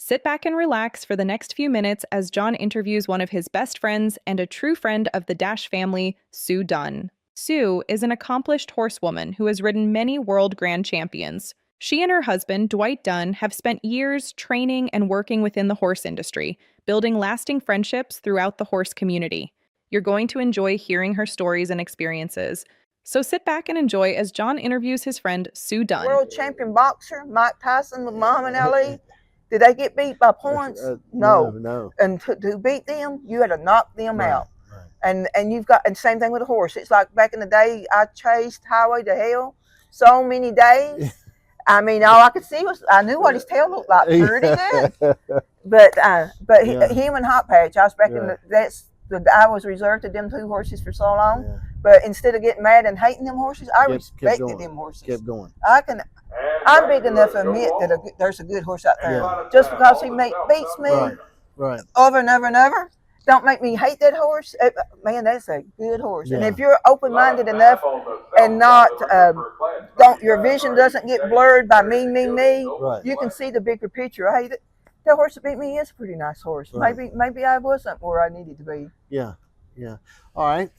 Sit back and relax for the next few minutes as John interviews one of his best friends and a true friend of the Dash family, Sue Dunn. Sue is an accomplished horsewoman who has ridden many world grand champions. She and her husband, Dwight Dunn, have spent years training and working within the horse industry, building lasting friendships throughout the horse community. You're going to enjoy hearing her stories and experiences. So sit back and enjoy as John interviews his friend, Sue Dunn. World champion boxer Mike Tyson with Muhammad Ali. Did they get beat by points? No. And to beat them, you had to knock them out. Right. And you've got, and same thing with a horse. It's like back in the day, I chased Highway to Hell so many days. I mean, all I could see was, I knew what his tail looked like pretty good. But him and Hot Patch, I was back in I was reserved to them two horses for so long. Yeah. But instead of getting mad and hating them horses, I respected them horses. Kept going. I'm big enough to admit that there's a good horse out there. Yeah. Just because he beats me over and over and over, don't make me hate that horse. Man, that's a good horse. Yeah. And if you're open-minded enough and not, your vision doesn't get blurred by me, you can see the bigger picture. Hey, that horse that beat me is a pretty nice horse. Right. Maybe I wasn't where I needed to be. Yeah. All right.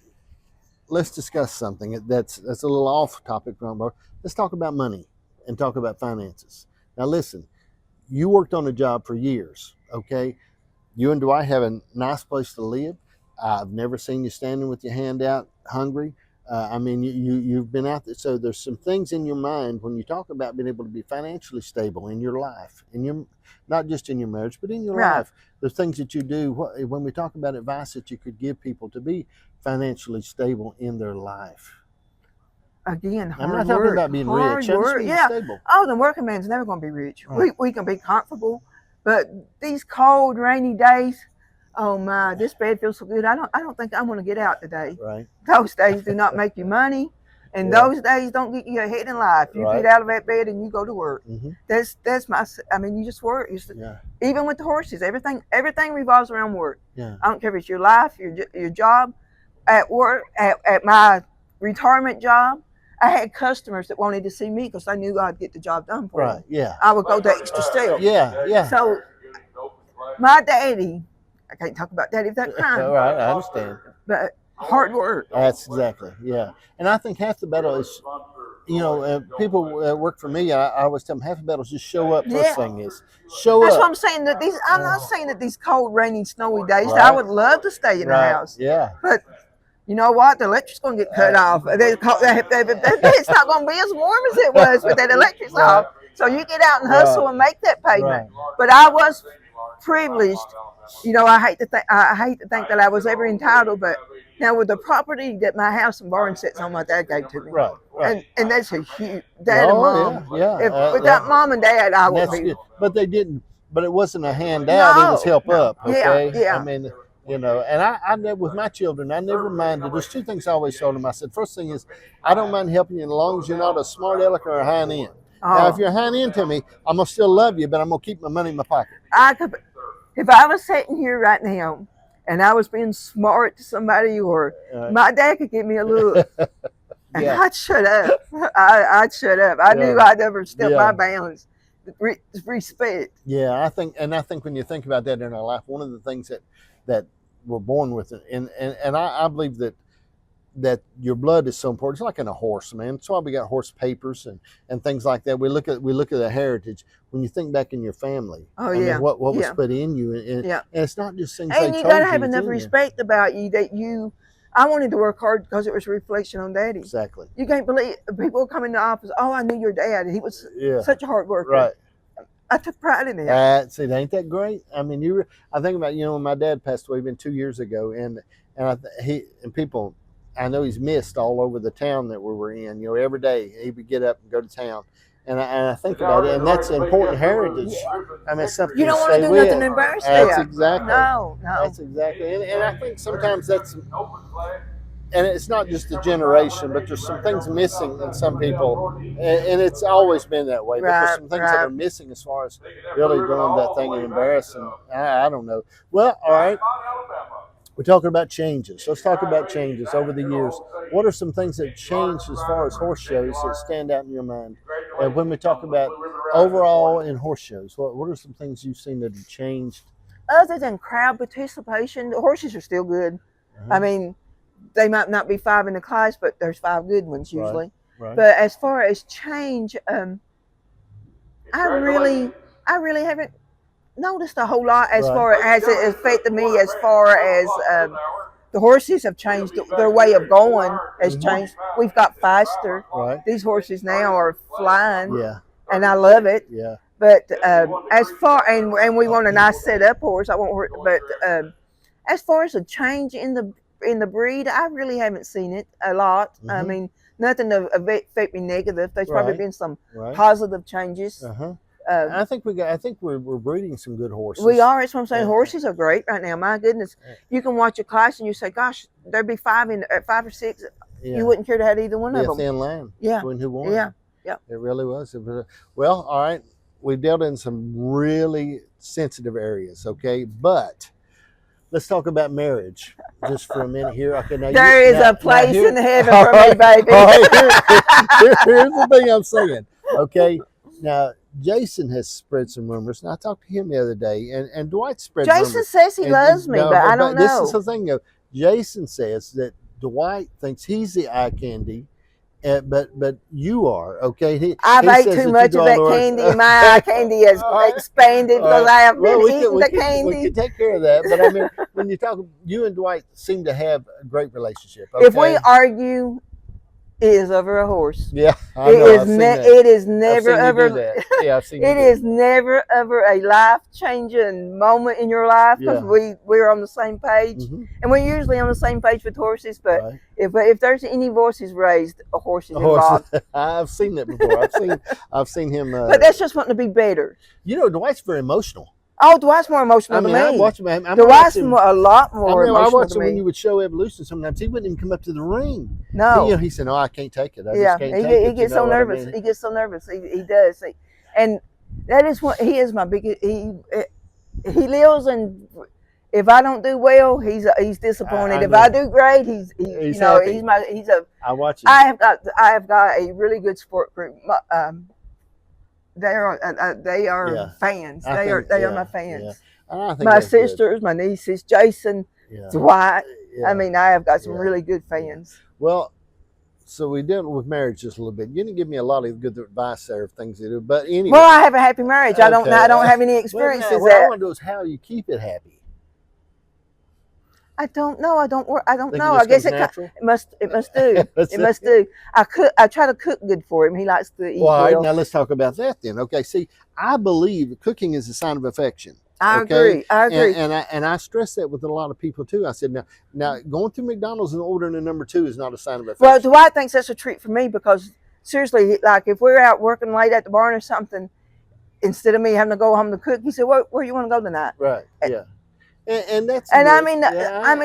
Let's discuss something that's a little off topic, but let's talk about money and talk about finances. Now, listen, you worked on a job for years, okay? You and Dwight have a nice place to live. I've never seen you standing with your hand out hungry. I mean, you've been out there. So there's some things in your mind when you talk about being able to be financially stable in your life, not just in your marriage, but in your life. There's things that you do. When we talk about advice that you could give people to be financially stable in their life. Again, I'm not talking about being rich. I'm just being stable. Oh, the working man's never going to be rich. Right. We can be comfortable, but these cold, rainy days, oh my, this bed feels so good. I don't think I'm going to get out today. Right. Those days do not make you money, and those days don't get you ahead in life. You get out of that bed and you go to work. Mm-hmm. That's my. I mean, you just work. Even with the horses, everything revolves around work. Yeah. I don't care if it's your life, your job, at work, at my retirement job. I had customers that wanted to see me because I knew I'd get the job done for them. Right. Yeah. I would go the extra step. Yeah. So my daddy. I can't talk about daddy without crying. All right, I understand. But hard work. That's exactly, And I think half the battle is, people work for me. I always tell them half the battle is just show up. First thing is show up. That's what I'm saying. I'm not saying that these cold, rainy, snowy days. I would love to stay in the house. Yeah. But you know what? The electric's going to get cut off. It's not going to be as warm as it was, but that electric's off. So you get out and hustle and make that payment. But I was privileged. I hate to think that I was ever entitled, but now with the property that my house and barn sits on, my dad gave to me, right. And that's a huge dad and mom. Without mom and dad, I would be. Good. But they didn't. But it wasn't a handout; it was help up. Okay? Yeah. I mean, and I never, with my children, I never minded. There's two things I always told them. I said, first thing is, I don't mind helping you as long as you're not a smart aleck or a hind end. Now, if you're a hind end to me, I'm gonna still love you, but I'm gonna keep my money in my pocket. If I was sitting here right now and I was being smart to somebody, or my dad could give me a look, and I'd shut up. I'd shut up. I knew I'd never step my bounds. Respect. Yeah, I think when you think about that in our life, one of the things that we're born with, and I believe that your blood is so important. It's like in a horse, man. That's why we got horse papers and things like that. We look at the heritage. When you think back in your family, what was put in you, and it's not just things. And you got to have enough respect about you that you. I wanted to work hard because it was a reflection on Daddy. Exactly. You can't believe people come in the office. Oh, I knew your dad. He was such a hard worker. Right. I took pride in it. See, ain't that great? I mean, I think about when my dad passed away, 2 years ago, and people. I know he's missed all over the town that we were in. Every day he would get up and go to town, and I think about it, and that's important heritage. I mean, it's something you don't want to do nothing embarrassing. That's exactly. No. That's exactly, and I think sometimes that's, and it's not just the generation, but there's some things missing in some people, and it's always been that way. But there's some things that are missing as far as really doing that thing and embarrassing. I don't know. Well, all right. We're talking about changes. Let's talk about changes over the years. What are some things that changed as far as horse shows that stand out in your mind? When we talk about overall in horse shows, what are some things you've seen that have changed? Other than crowd participation, the horses are still good. I mean, they might not be 5 in the class, but there's 5 good ones usually. Right. But as far as change, I really haven't noticed a whole lot as far as it affected me. As far as the horses have changed, their way of going has changed. We've got faster. Right. These horses now are flying. Yeah. And I love it. Yeah. But as far and we want a nice set up horse. I want, but as far as a change in the breed, I really haven't seen it a lot. I mean, nothing to affect me negative. There's probably been some positive changes. I think we're breeding some good horses. We are. That's what I'm saying. Horses are great right now. My goodness, you can watch a class and you say, "Gosh, there'd be 5 or 6." You wouldn't care to have either one of them. A thin line. Yeah. Between who won. Yeah. Yeah. It really was. Well, all right. We've dealt in some really sensitive areas, okay? But let's talk about marriage just for a minute here. Okay, there is a place in heaven for me, baby. All right, here's the thing I'm saying, okay? Now, Jason has spread some rumors, and I talked to him the other day, and Dwight spread rumors. Jason says he loves me, but I don't know. This is the thing, though. Jason says that Dwight thinks he's the eye candy, but you are, okay? I've ate too much of that candy. My eye candy has expanded because I have been eating the candy. We can take care of that. But I mean, when you talk, you and Dwight seem to have a great relationship. Okay? If we argue, it is over a horse. Yeah, I know. It is never ever. Yeah, I've seen it is never ever a life changing moment in your life because we're on the same page, and we're usually on the same page with horses. But if there's any voices raised, a horse is involved. I've seen that before. I've seen him. But that's just wanting to be better. You know, Dwight's very emotional. Oh, Dwight's more emotional than me. I watch him. Dwight's a lot more emotional. I watched him when you would show Evolution. Sometimes he wouldn't even come up to the ring. No, he said, "No, I can't take it. I just can't take it." He gets so nervous. He gets so nervous. He does. And that is what he is. My biggest. He lives and. If I don't do well, he's disappointed. If I do great, he's happy. I watch him. I have got a really good sport group. They are fans. They are my fans. Yeah. My sisters, my nieces, Jason, Dwight. I mean, I have got some really good fans. Well, so we dealt with marriage just a little bit. You didn't give me a lot of good advice there of things to do, but anyway. Well, I have a happy marriage. I don't have any experiences. What I want to know is how you keep it happy. I don't know. I don't know. I guess it must do. It must do. I try to cook good for him. He likes to eat well. Now let's talk about that then. Okay. See, I believe cooking is a sign of affection. I agree. And I stress that with a lot of people too. I said, now going through McDonald's and ordering a number 2 is not a sign of affection. Well, Dwight thinks that's a treat for me because seriously, like if we're out working late at the barn or something, instead of me having to go home to cook, he said, "Where you want to go tonight?" Right. Yeah. And that's I mean,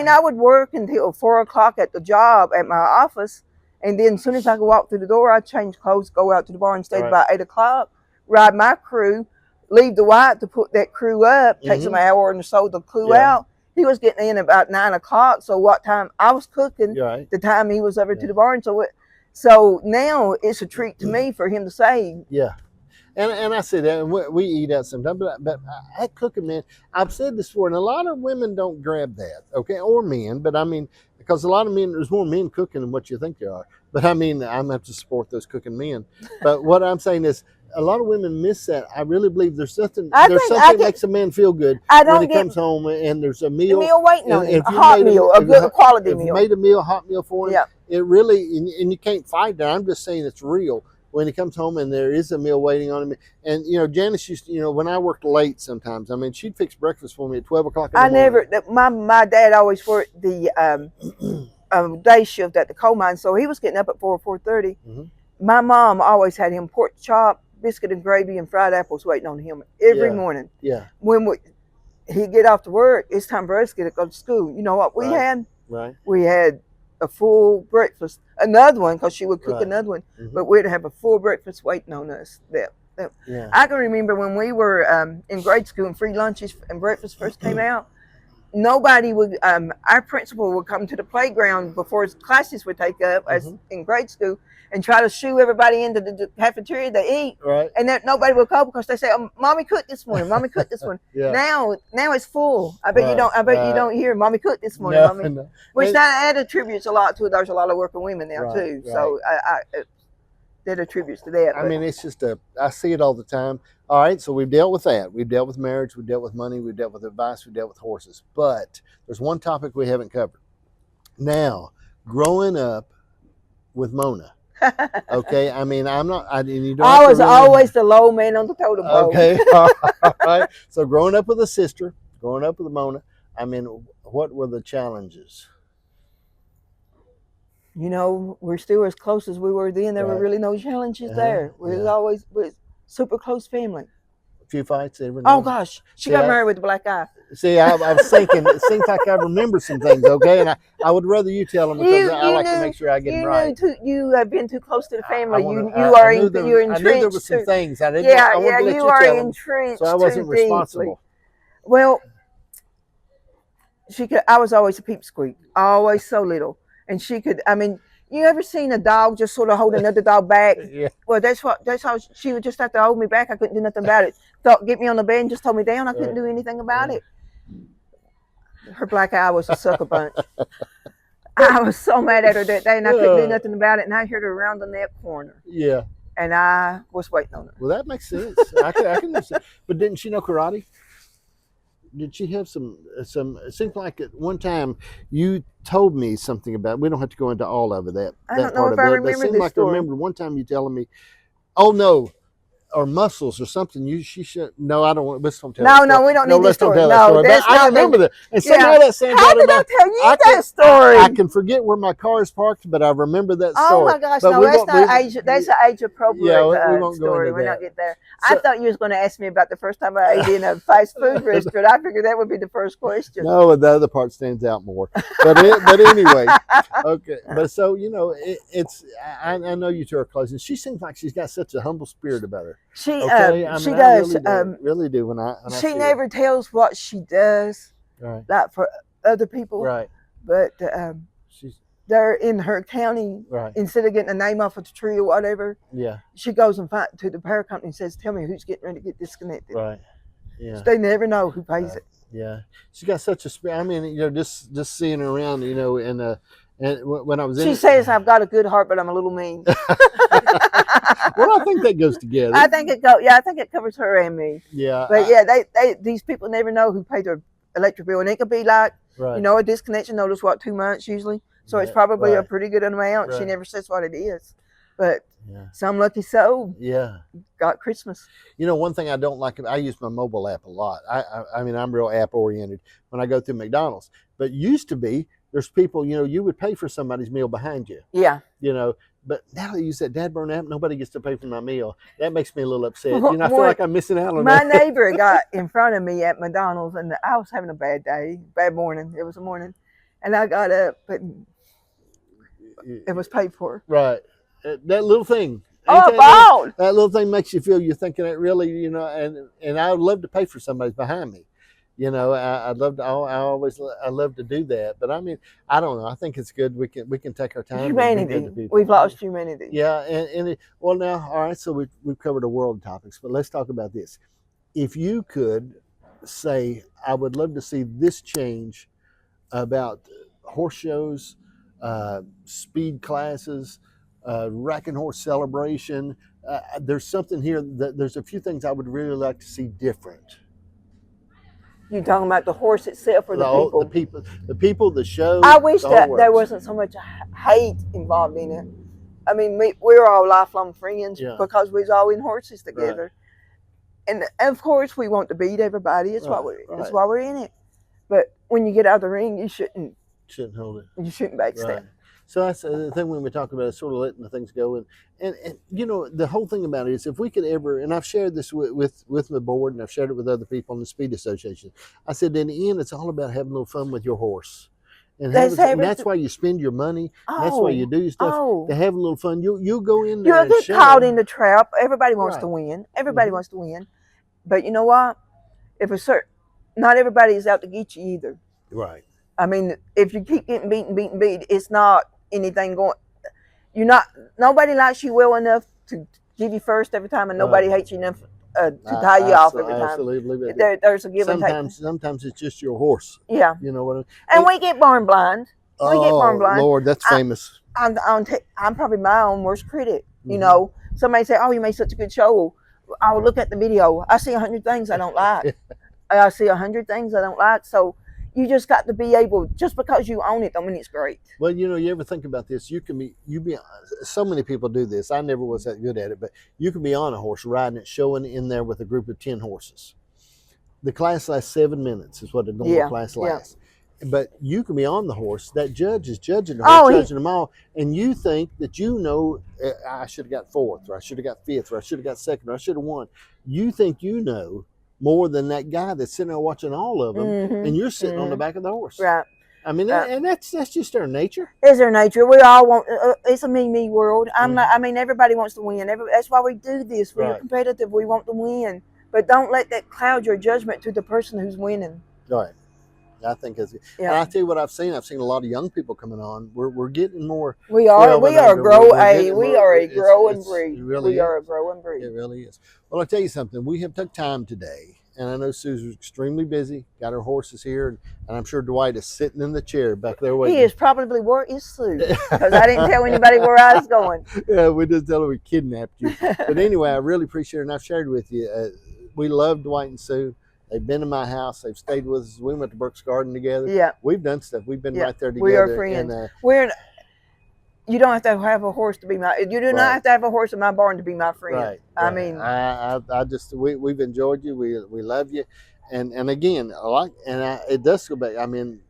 I would work until 4 o'clock at the job at my office, and then as soon as I could walk through the door, I'd change clothes, go out to the barn, stay about 8 o'clock, ride my crew, leave the Dwight to put that crew up, takes him an hour and so to crew out. He was getting in about 9 o'clock, so what time I was cooking, the time he was over to the barn. So now it's a treat to me for him to say, And I say that, and we eat out sometimes, but I cooking, man, I've said this before, and a lot of women don't grab that, okay, or men, but I mean, because a lot of men, there's more men cooking than what you think there are. But I mean, I'm going to have to support those cooking men. But what I'm saying is, a lot of women miss that. I really believe there's something that makes a man feel good when he comes home and there's a meal. Waiting on him, a hot meal, a good quality meal. If you made a hot meal for him, it really, and you can't fight that. I'm just saying it's real. When he comes home and there is a meal waiting on him. And, Janice used to, when I worked late sometimes, I mean, she'd fix breakfast for me at 12 o'clock in the morning. My dad always worked the day shift at the coal mine, so he was getting up at 4:30. My mom always had him pork chop, biscuit and gravy, and fried apples waiting on him every morning. Yeah. When he'd get off to work, it's time for us to go to school. You know what we had? Right. We had a full breakfast, another one because she would cook another one, but we'd have a full breakfast waiting on us. I can remember when we were in grade school and free lunches and breakfast first came out. nobody would. Our principal would come to the playground before his classes would take up, as in grade school, and try to shoo everybody into the cafeteria to eat. Right. And that nobody would come because they say, "Mommy cooked this morning. Mommy cooked this morning." Yeah. Now it's full. I bet you don't. I bet you don't hear "Mommy cooked this morning." No, Mommy, no. which that attributes a lot to it. There's a lot of working women now too. Right. So that attributes to that. I mean, it's just I see it all the time. All right, so we've dealt with that. We've dealt with marriage. We've dealt with money. We've dealt with advice. We've dealt with horses. But there's one topic we haven't covered. Now, growing up with Mona. Okay, I mean, I'm not. And you don't I was always the low man on the totem pole. Okay, all right. So growing up with a sister, growing up with Mona. I mean, what were the challenges? You know, we're still as close as we were then. There were really no challenges there. We was always with super close family. A few fights every night. Oh gosh, she got married with a black eye. See, I was thinking, it seems like I remember some things, okay? And I would rather you tell them because I like to make sure I get them right. You have been too close to the family. You're entrenched. I knew there were some things. I didn't. Yeah, I wanted to let you are tell entrenched. Them, so I wasn't responsible. Well, I was always a peepsqueak, always so little, and she could. I mean, you ever seen a dog just sort of hold another dog back? Yeah. Well, that's how she would just have to hold me back. I couldn't do nothing about it. Get me on the bed and just hold me down. I couldn't do anything about it. Her black eye was a sucker bunch. I was so mad at her that day, and I couldn't do nothing about it. And I heard her around the neck corner. Yeah. And I was waiting on her. Well, that makes sense. I can understand. But didn't she know karate? Did she have some? It seems like at one time you told me something about. We don't have to go into all of it. I don't know if I remember this story. I remember one time you telling me, "Oh no." Or muscles or something. She should. No, I don't want. Let's don't tell. No, we don't need this story. No, I remember that. And somehow that sounds How did I tell you that story? I can forget where my car is parked, but I remember that story. Oh my gosh, no, that's not age. That's an age appropriate story. We're not get there. I thought you was going to ask me about the first time I ate in a fast food restaurant. I figured that would be the first question. No, the other part stands out more. But anyway, okay. But so it's. I know you two are close, and she seems like she's got such a humble spirit about her. She does. Really do when she never tells what she does, right? Like for other people, right? But they're in her county, right? Instead of getting a name off of the tree or whatever, yeah, she goes and finds to the power company and says, "Tell me who's getting ready to get disconnected." Right. Yeah. So they never know who pays it. Yeah, she got such a spirit. I mean, just seeing her around, and when I was in, she says, "I've got a good heart, but I'm a little mean." Well, I think that goes together. I think it covers her and me. Yeah. But these people never know who paid their electric bill, and it could be like, a disconnection notice, 2 months usually. So it's probably a pretty good amount. Right. She never says what it is, but some lucky soul. Yeah. Got Christmas. One thing I don't like, I use my mobile app a lot. I mean, I'm real app oriented when I go through McDonald's, but used to be, there's people, you would pay for somebody's meal behind you. Yeah. But now they use that Dadburn app, nobody gets to pay for my meal. That makes me a little upset. I feel like I'm missing out on that. My neighbor got in front of me at McDonald's, and I was having a bad morning. It was a morning. And I got up, but it was paid for. Right. That little thing. That little thing makes you feel you're thinking it really, and I would love to pay for somebody's behind me. I'd love to. I love to do that, but I mean, I don't know. I think it's good. We can take our time. Humanity. We've lost humanity. Yeah, well, now, all right. So we've covered a world of topics, but let's talk about this. If you could say, I would love to see this change about horse shows, speed classes, racking horse celebration. There's something here that there's a few things I would really like to see different. You talking about the horse itself or the people? The people, the show. I wish that there wasn't so much hate involved in it. I mean, we're all lifelong friends because we're all in horses together, and of course we want to beat everybody. It's why we're in it. But when you get out of the ring, you shouldn't hold it. You shouldn't backstab. Right. So that's the thing when we talk about it, sort of letting the things go. And the whole thing about it is if we could ever, and I've shared this with my board and I've shared it with other people in the Speed Association. I said, in the end, it's all about having a little fun with your horse. And that's why you spend your money. That's why you do stuff to have a little fun. You'll go in there. You'll get caught in the trap. Everybody wants to win. Everybody wants to win. But you know what? Not everybody is out to get you either. Right. I mean, if you keep getting beat, it's not anything going. Nobody likes you well enough to give you first every time, and nobody hates you enough to tie you off every time. Absolutely. There's a give and take. Sometimes it's just your horse. Yeah. You know what I mean? And we get barn blind. We get barn blind. Lord, that's famous. I'm probably my own worst critic. You know, somebody say, "Oh, you made such a good show." I'll look at the video. I see 100 things I don't like. I see 100 things I don't like. So you just got to be able, just because you own it, don't mean it's great. Well, you know, you ever think about this? So many people do this. I never was that good at it, but you can be on a horse, riding it, showing in there with a group of 10 horses. The class lasts 7 minutes is what a normal class lasts. But you can be on the horse. That judge is judging the horse, judging them all, and you think that you know, I should have got fourth, or I should have got fifth, or I should have got second, or I should have won. You think you know more than that guy that's sitting there watching all of them, and you're sitting on the back of the horse. Right. I mean, and that's just our nature. It's our nature. We all want. It's a me world. I'm not. I mean, everybody wants to win. That's why we do this. We're competitive. We want to win, but don't let that cloud your judgment to the person who's winning. Right. I think it's. And I tell you what I've seen. I've seen a lot of young people coming on. We're getting more. We are a growing breed. We are a growing breed. It really is. Well, I'll tell you something. We have took time today. And I know Sue's extremely busy, got her horses here, and I'm sure Dwight is sitting in the chair back there waiting. He is probably, where is Sue? Because I didn't tell anybody where I was going. Yeah, we just tell her we kidnapped you. But anyway, I really appreciate it, and I've shared with you. We love Dwight and Sue. They've been in my house. They've stayed with us. We went to Brooks Garden together. Yeah. We've done stuff. We've been right there together. We are friends. And, you don't have to have a horse to be you do not have to have a horse in my barn to be my friend. Right. I mean, I just we've enjoyed you. We love you, and again, it does go back. I mean,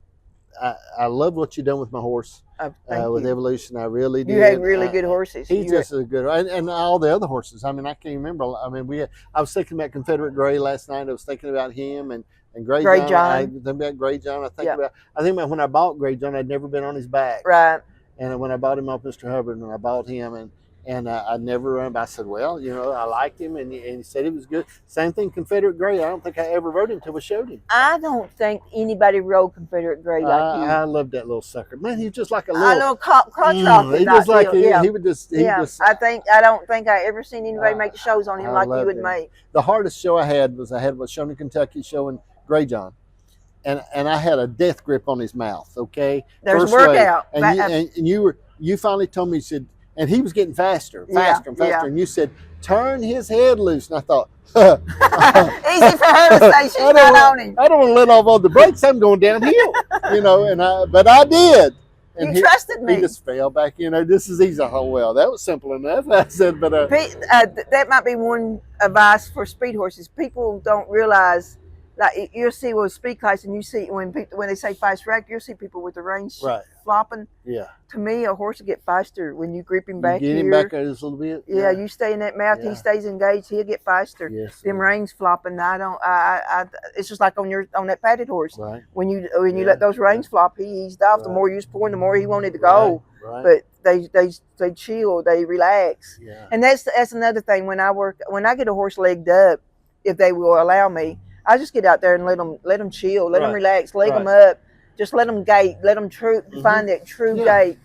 I love what you've done with my horse. With Evolution, I really did. You had really good horses. He's just a good, and all the other horses. I mean, I can't remember. I mean, I was thinking about Confederate Gray last night. I was thinking about him and Gray John. I think about Gray John. I think about when I bought Gray John. I'd never been on his back. Right. And when I bought him off Mr. Hubbard, and I bought him, and I never run him. I said, well, you know, I liked him, and he said he was good. Same thing, Confederate Gray. I don't think I ever rode him until we showed him. I don't think anybody rode Confederate Gray like you. I loved that little sucker. Man, he was just like a little crotch rocket. He was like he would just. I don't think I ever seen anybody make shows on him like you would make. The hardest show I had was shown in Kentucky, showing Gray John. And I had a death grip on his mouth. Okay, there's workout. And you finally told me, you said, and he was getting faster and faster. And you said, turn his head loose. And I thought, easy for her to say she's not on him. I don't want to let off on the brakes. I'm going downhill, you know. But I did. And you trusted me. He just fell back. You know, this is easy. Oh well, that was simple enough. I said, but that might be one advice for speed horses. People don't realize. Like you'll see with speed class, and you see when they say fast rack, you'll see people with the reins flopping. Yeah. To me, a horse will get faster when you grip him back. Get him back just a little bit. Yeah, you stay in that mouth. He stays engaged. He'll get faster. Yes. Them reins flopping. It's just like on that padded horse. Right. When you let those reins flop, he eased off. The more you was pulling, the more he wanted to go. Right. But they chill. They relax. Yeah. And that's another thing. When I get a horse legged up, if they will allow me, I just get out there and let them chill, let them relax, leg them up, just let them gait, let them find that true gait.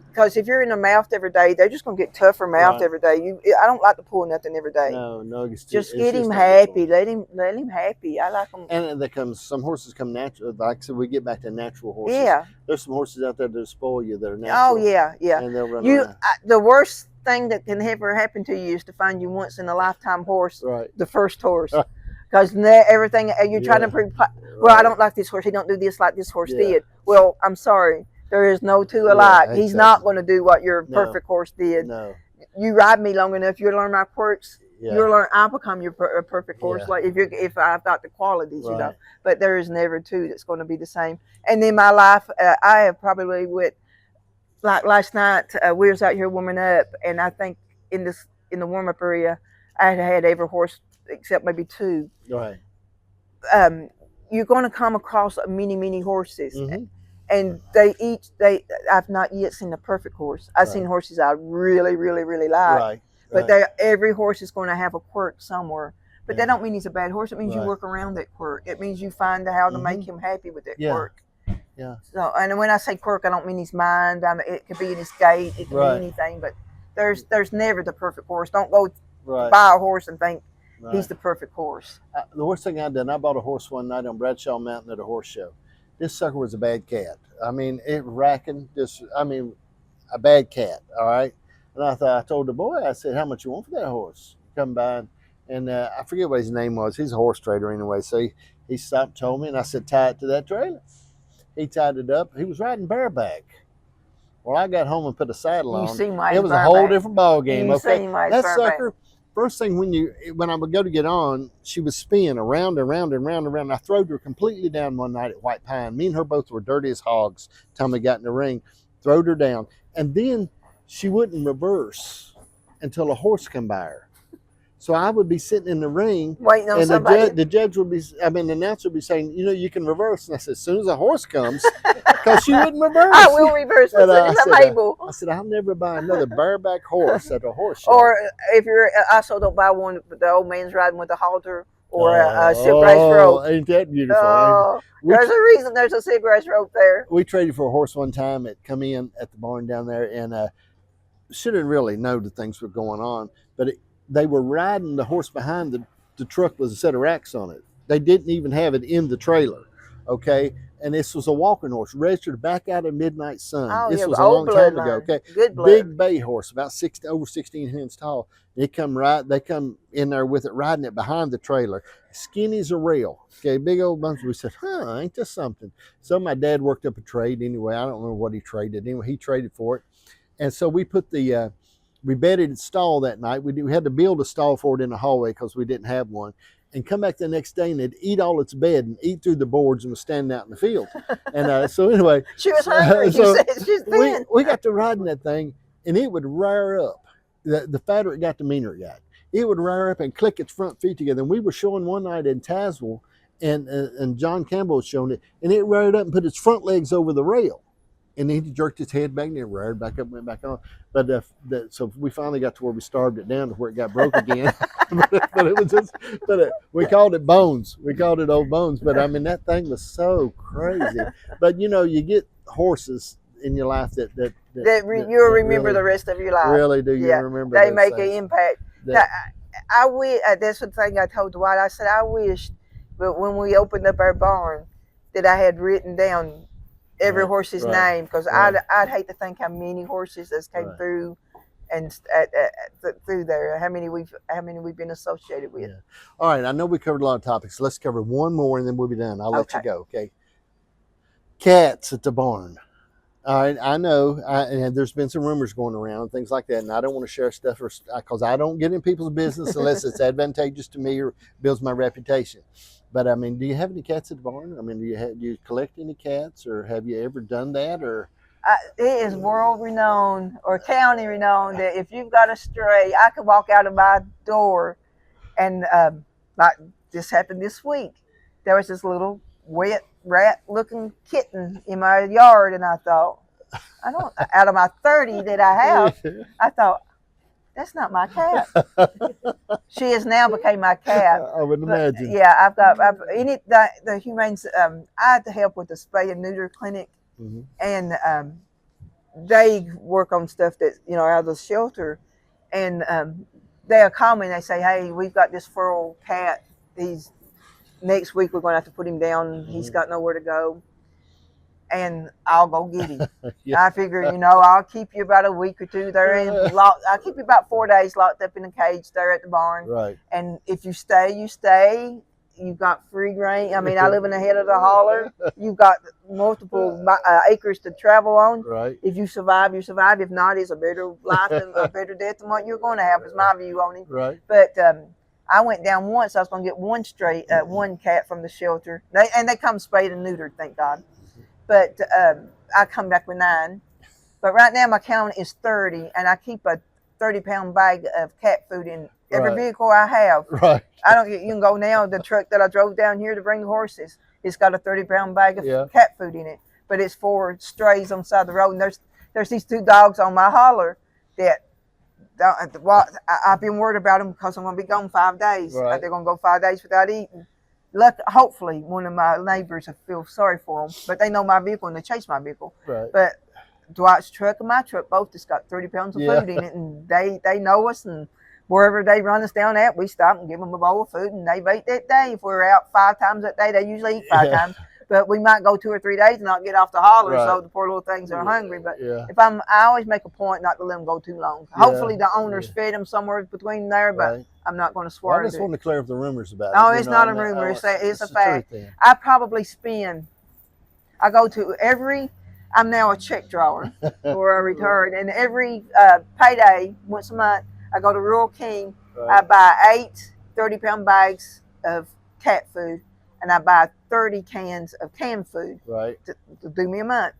Because if you're in the mouth every day, they're just gonna get tougher mouth every day. I don't like to pull nothing every day. No, just get him happy. Let him happy. I like them. And some horses come natural. Like I said, we get back to natural horses. Yeah, there's some horses out there that spoil you that are natural. Oh yeah. And they'll run around. The worst thing that can ever happen to you is to find you once in a lifetime horse, the first horse. Because everything you're trying to well, I don't like this horse. He don't do this like this horse did. Well, I'm sorry. There is no two alike. Exactly. He's not going to do what your perfect horse did. No. You ride me long enough, you'll learn my quirks. You'll learn. I'll become your perfect horse. Like if I've got the qualities, you know. But there is never two that's going to be the same. And in my life, I have probably like last night, we was out here warming up, and I think in the warm up area, I had every horse except maybe two. Right. You're going to come across many horses, and I've not yet seen the perfect horse. I've seen horses I really like, but every horse is going to have a quirk somewhere. But that don't mean he's a bad horse. It means you work around that quirk. It means you find how to make him happy with that quirk. Yeah. So, and when I say quirk, I don't mean his mind. It could be in his gait. It could be anything. But there's never the perfect horse. Don't go buy a horse and think he's the perfect horse. The worst thing I done, I bought a horse one night on Bradshaw Mountain at a horse show. This sucker was a bad cat. I mean, it racking. A bad cat. All right. And I told the boy, I said, "How much you want for that horse?" Come by, and I forget what his name was. He's a horse trader anyway. So he stopped, and told me, and I said, "Tie it to that trailer." He tied it up. He was riding bareback. Well, I got home and put a saddle on. It was a whole different ball game. Okay, that sucker. First thing when I would go to get on, she was spinning around and round and round and round. I throwed her completely down one night at White Pine. Me and her both were dirty as hogs. Time we got in the ring, throwed her down, and then she wouldn't reverse until a horse come by her. So I would be sitting in the ring, waiting on somebody. The judge would be, the announcer would be saying, you can reverse. And I said, as soon as a horse comes, because she wouldn't reverse. I will reverse as soon as I'm able. I said, I'll never buy another bareback horse at a horse show. Or if you're, also don't buy one, the old man's riding with a halter or a silk race rope. Ain't that beautiful? There's a reason there's a silk race rope there. We traded for a horse one time. It come in at the barn down there, and should have really known that things were going on, but they were riding the horse behind the truck with a set of racks on it. They didn't even have it in the trailer, okay? And this was a walking horse, registered back out of midnight sun. This was a long time ago, okay? Good blood. Big bay horse, about over 16 hands tall. They come in there with it, riding it behind the trailer. Skinny as a rail, okay? Big old bunch. We said, ain't this something? So my dad worked up a trade anyway. I don't remember what he traded. Anyway, he traded for it. And so we put we bedded its stall that night. We had to build a stall for it in the hallway because we didn't have one. And come back the next day and it'd eat all its bed and eat through the boards and was standing out in the field. And so anyway. She was hungry. So she's thin. We got to riding that thing, and it would rear up. The fatter it got, the meaner it got. It would rear up and click its front feet together. And we were showing one night in Tazewell, and John Campbell was showing it, and it reared up and put its front legs over the rail. And then he jerked his head back and it reared back up and went back on. But so we finally got to where we starved it down to where it got broke again. but it was just, we called it Bones. We called it Old Bones. But I mean, that thing was so crazy. But you get horses in your life that you'll remember really, the rest of your life. Really do you remember? They make an impact. I wish, that's the thing I told Dwight. I said, I wished, but when we opened up our barn, that I had written down every horse's name, because I'd hate to think how many horses that's came through and through there, how many we've been associated with. Yeah. All right, I know we covered a lot of topics. Let's cover one more and then we'll be done. I'll let you go. Okay. Cats at the barn. All right, I know, and there's been some rumors going around, things like that, and I don't want to share stuff because I don't get in people's business unless it's advantageous to me or builds my reputation. But I mean, do you have any cats at the barn? I mean, do you collect any cats, or have you ever done that? Or it is world renowned or county renowned that if you've got a stray, I could walk out of my door, and like this happened this week. There was this little wet rat-looking kitten in my yard, and I thought, out of my 30 that I have, I thought, that's not my cat. She has now became my cat. I would imagine. Yeah, I've the humane. I had to help with the spay and neuter clinic, and they work on stuff that out of the shelter, and they'll call me and they say, "Hey, we've got this feral cat. Next week we're going to have to put him down. He's got nowhere to go." And I'll go get him. I figure, I'll keep you about a week or two there, and I'll keep you about 4 days locked up in a cage there at the barn. Right. And if you stay, you stay. You've got free grain. I mean, I live in the head of the holler. You've got multiple acres to travel on. Right. If you survive, you survive. If not, it's a better life and a better death than what you're going to have. Is my view on him. Right. But I went down once. I was going to get one cat from the shelter. They come spayed and neutered, thank God. But I come back with 9. But right now my count is 30, and I keep a 30-pound bag of cat food in every vehicle I have. Right. You can go now. The truck that I drove down here to bring the horses, it's got a 30-pound bag of cat food in it. But it's for strays on the side of the road. And there's these 2 dogs on my holler that I've been worried about them because I'm going to be gone 5 days. Right. They're going to go 5 days without eating. Hopefully, one of my neighbors will feel sorry for them, but they know my vehicle and they chase my vehicle. Right. But Dwight's truck and my truck both just got 30 pounds of food in it, and they know us, and wherever they run us down at, we stop and give them a bowl of food, and they've ate that day. If we're out 5 times that day, they usually eat 5 times. But we might go 2 or 3 days and not get off the holler, so the poor little things are hungry. But if I always make a point not to let them go too long. Hopefully the owners fed them somewhere between there, but I'm not going to swear. I just want to clear up the rumors about it. No, it's not a rumor. It's a fact. I probably spend. I go to every. I'm now a check drawer for a return, and every payday once a month, I go to Rural King. I buy 8 30-pound bags of cat food, and I buy 30 cans of canned food to do me a month.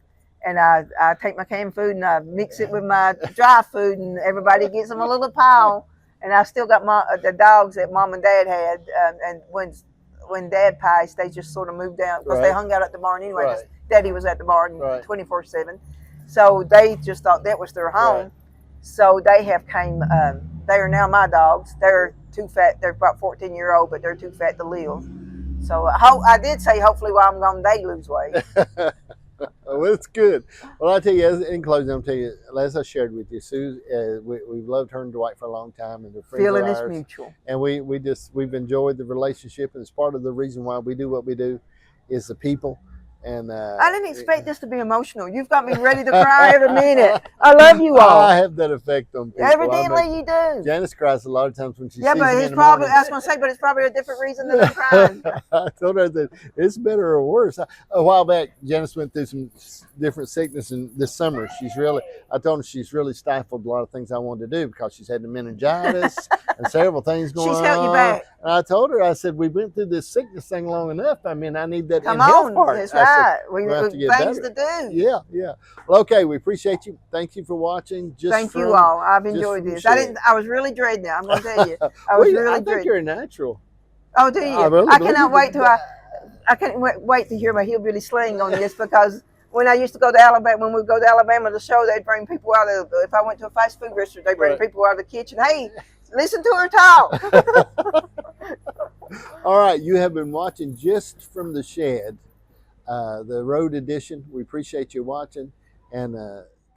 And I take my canned food and I mix it with my dry food, and everybody gets them a little pile. And I still got the dogs that Mom and Dad had. And when Dad passed, they just sort of moved down because they hung out at the barn anyway. Because Daddy was at the barn 24/7. So they just thought that was their home. So they have came. They are now my dogs. They're too fat. They're about 14-year-old, but they're too fat to live. So I did say, hopefully, while I'm gone, they lose weight. Well, it's good. Well, I tell you, in closing, I'll tell you, as I shared with you, Sue, we've loved her and Dwight for a long time, and they're friends Feeling of is ours. mutual. And we've enjoyed the relationship, and it's part of the reason why we do what we do, is the people. And I didn't expect this to be emotional. You've got me ready to cry every minute. I love you all. I have that effect on people. Evidently, you do. Janice cries a lot of times when she sees but me it's in the probably. morning. I was going to say, but it's probably a different reason than I'm crying. I told her that it's better or worse. A while back, Janice went through some different sickness, and this summer I told her she's really stifled a lot of things I wanted to do because she's had the meningitis and several things going on. She's held you back. And I told her, I said, we went through this sickness thing long enough. I mean, I need that Come health on, part. that's I said, right. We get things better. to do. Yeah. Well, okay, we appreciate you. Thank you for watching. Thank you all. I've enjoyed this. I was really dreading it. I'm going to tell you. I think you're a natural. Oh, do you? I cannot wait till I can't wait to hear my hillbilly slang on this, because when I used to go to Alabama, when we go to Alabama to show, they'd bring people out of. If I went to a fast food restaurant, they'd bring people out of the kitchen. Hey, listen to her talk. All right, you have been watching Just from the Shed, the road edition. We appreciate you watching, and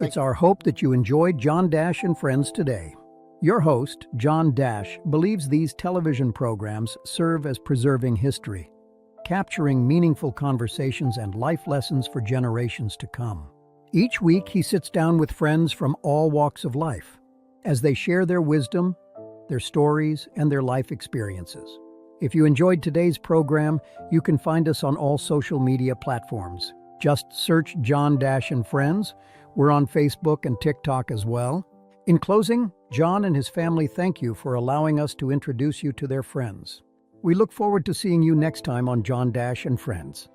it's our hope that you enjoyed John Dash and Friends today. Your host, John Dash, believes these television programs serve as preserving history, capturing meaningful conversations and life lessons for generations to come. Each week, he sits down with friends from all walks of life as they share their wisdom, their stories, and their life experiences. If you enjoyed today's program, you can find us on all social media platforms. Just search John Dash and Friends. We're on Facebook and TikTok as well. In closing, John and his family thank you for allowing us to introduce you to their friends. We look forward to seeing you next time on John Dash and Friends.